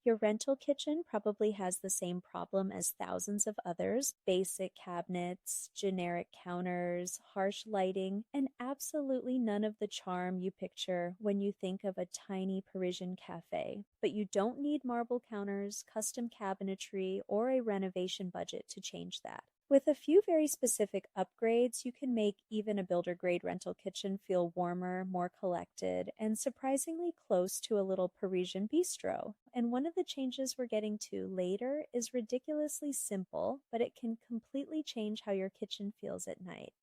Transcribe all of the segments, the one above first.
Your rental kitchen probably has the same problem as thousands of others: basic cabinets, generic counters, harsh lighting, and absolutely none of the charm you picture when you think of a tiny Parisian cafe. But you don't need marble counters, custom cabinetry, or a renovation budget to change that. With a few very specific upgrades, you can make even a builder-grade rental kitchen feel warmer, more collected, and surprisingly close to a little Parisian bistro. And one of the changes we're getting to later is ridiculously simple, but it can completely change how your kitchen feels at night.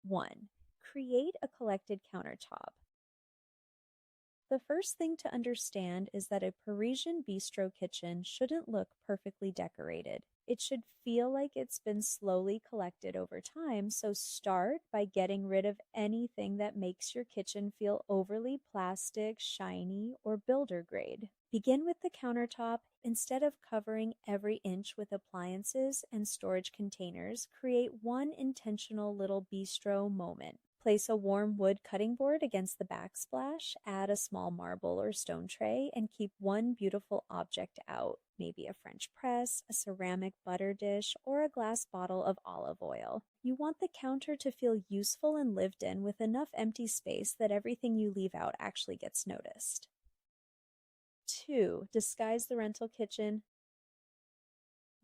1. Create a collected countertop. The first thing to understand is that a Parisian bistro kitchen shouldn't look perfectly decorated. It should feel like it's been slowly collected over time, so start by getting rid of anything that makes your kitchen feel overly plastic, shiny, or builder grade. Begin with the countertop. Instead of covering every inch with appliances and storage containers, create one intentional little bistro moment. Place a warm wood cutting board against the backsplash, add a small marble or stone tray, and keep one beautiful object out, maybe a French press, a ceramic butter dish, or a glass bottle of olive oil. You want the counter to feel useful and lived in, with enough empty space that everything you leave out actually gets noticed. 2. Disguise the rental kitchen.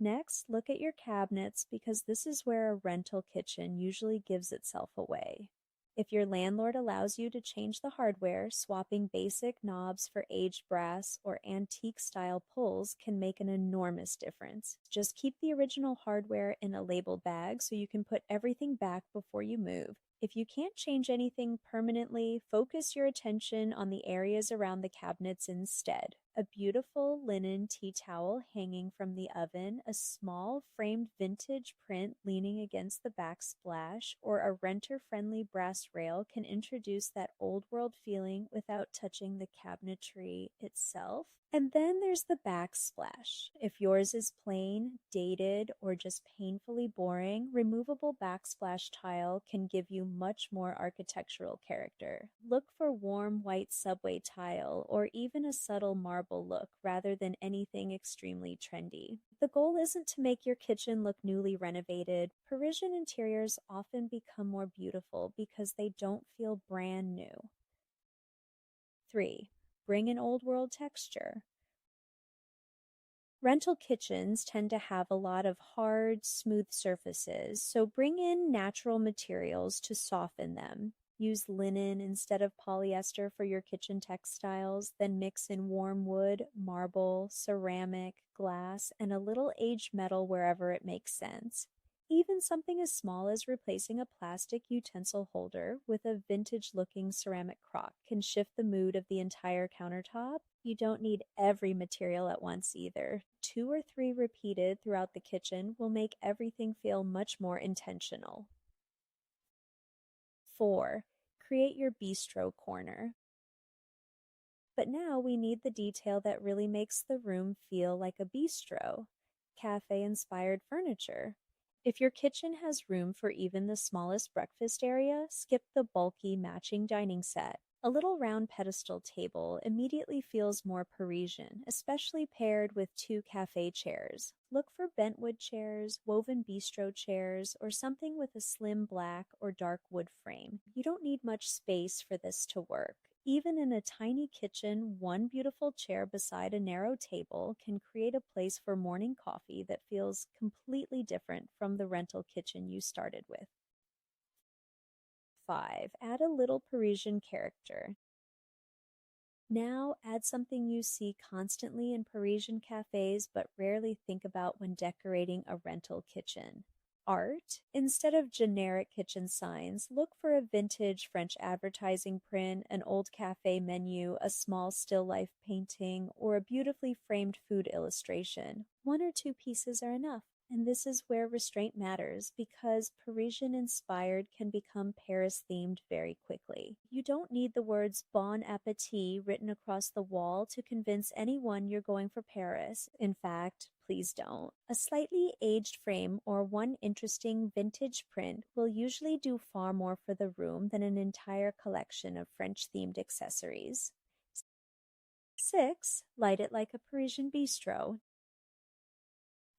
Next, look at your cabinets, because this is where a rental kitchen usually gives itself away. If your landlord allows you to change the hardware, swapping basic knobs for aged brass or antique-style pulls can make an enormous difference. Just keep the original hardware in a labeled bag so you can put everything back before you move. If you can't change anything permanently, focus your attention on the areas around the cabinets instead. A beautiful linen tea towel hanging from the oven, a small framed vintage print leaning against the backsplash, or a renter-friendly brass rail can introduce that old-world feeling without touching the cabinetry itself. And then there's the backsplash. If yours is plain, dated, or just painfully boring, removable backsplash tile can give you much more architectural character. Look for warm white subway tile or even a subtle marble look rather than anything extremely trendy. The goal isn't to make your kitchen look newly renovated. Parisian interiors often become more beautiful because they don't feel brand new. 3. Bring an old world texture. Rental kitchens tend to have a lot of hard, smooth surfaces, so bring in natural materials to soften them. Use linen instead of polyester for your kitchen textiles, then mix in warm wood, marble, ceramic, glass, and a little aged metal wherever it makes sense. Even something as small as replacing a plastic utensil holder with a vintage-looking ceramic crock can shift the mood of the entire countertop. You don't need every material at once either. 2 or 3 repeated throughout the kitchen will make everything feel much more intentional. 4. Create your bistro corner. But now we need the detail that really makes the room feel like a bistro: cafe-inspired furniture. If your kitchen has room for even the smallest breakfast area, skip the bulky matching dining set. A little round pedestal table immediately feels more Parisian, especially paired with 2 cafe chairs. Look for bentwood chairs, woven bistro chairs, or something with a slim black or dark wood frame. You don't need much space for this to work. Even in a tiny kitchen, one beautiful chair beside a narrow table can create a place for morning coffee that feels completely different from the rental kitchen you started with. 5. Add a little Parisian character. Now add something you see constantly in Parisian cafes but rarely think about when decorating a rental kitchen: art. Instead of generic kitchen signs, look for a vintage French advertising print, an old cafe menu, a small still life painting, or a beautifully framed food illustration. 1 or 2 pieces are enough. And this is where restraint matters, because Parisian-inspired can become Paris-themed very quickly. You don't need the words Bon Appetit written across the wall to convince anyone you're going for Paris. In fact, please don't. A slightly aged frame or one interesting vintage print will usually do far more for the room than an entire collection of French-themed accessories. 6. Light it like a Parisian bistro.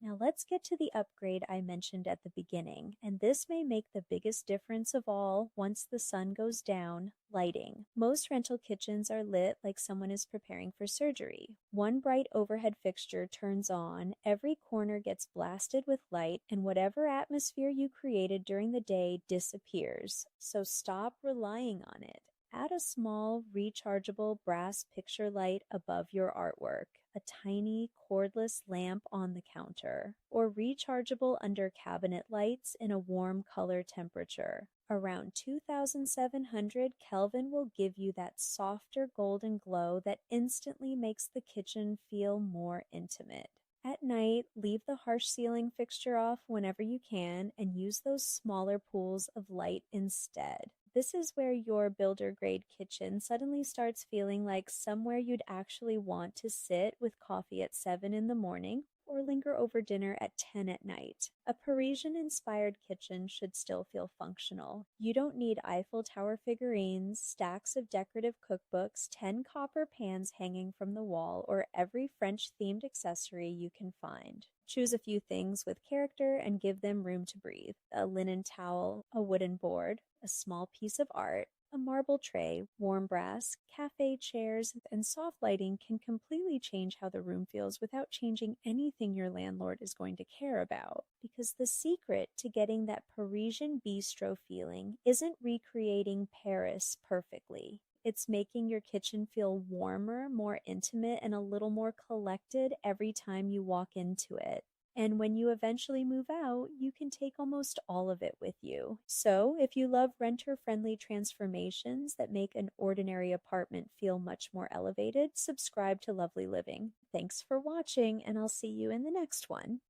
Now let's get to the upgrade I mentioned at the beginning, and this may make the biggest difference of all once the sun goes down: lighting. Most rental kitchens are lit like someone is preparing for surgery. One bright overhead fixture turns on, every corner gets blasted with light, and whatever atmosphere you created during the day disappears. So stop relying on it. Add a small, rechargeable brass picture light above your artwork, a tiny, cordless lamp on the counter, or rechargeable under cabinet lights in a warm color temperature. Around 2700 Kelvin will give you that softer golden glow that instantly makes the kitchen feel more intimate. At night, leave the harsh ceiling fixture off whenever you can and use those smaller pools of light instead. This is where your builder-grade kitchen suddenly starts feeling like somewhere you'd actually want to sit with coffee at 7 in the morning or linger over dinner at 10 at night. A Parisian-inspired kitchen should still feel functional. You don't need Eiffel Tower figurines, stacks of decorative cookbooks, 10 copper pans hanging from the wall, or every French-themed accessory you can find. Choose a few things with character and give them room to breathe. A linen towel, a wooden board, a small piece of art, a marble tray, warm brass, cafe chairs, and soft lighting can completely change how the room feels without changing anything your landlord is going to care about. Because the secret to getting that Parisian bistro feeling isn't recreating Paris perfectly. It's making your kitchen feel warmer, more intimate, and a little more collected every time you walk into it. And when you eventually move out, you can take almost all of it with you. So, if you love renter-friendly transformations that make an ordinary apartment feel much more elevated, subscribe to Lovely Living. Thanks for watching, and I'll see you in the next one.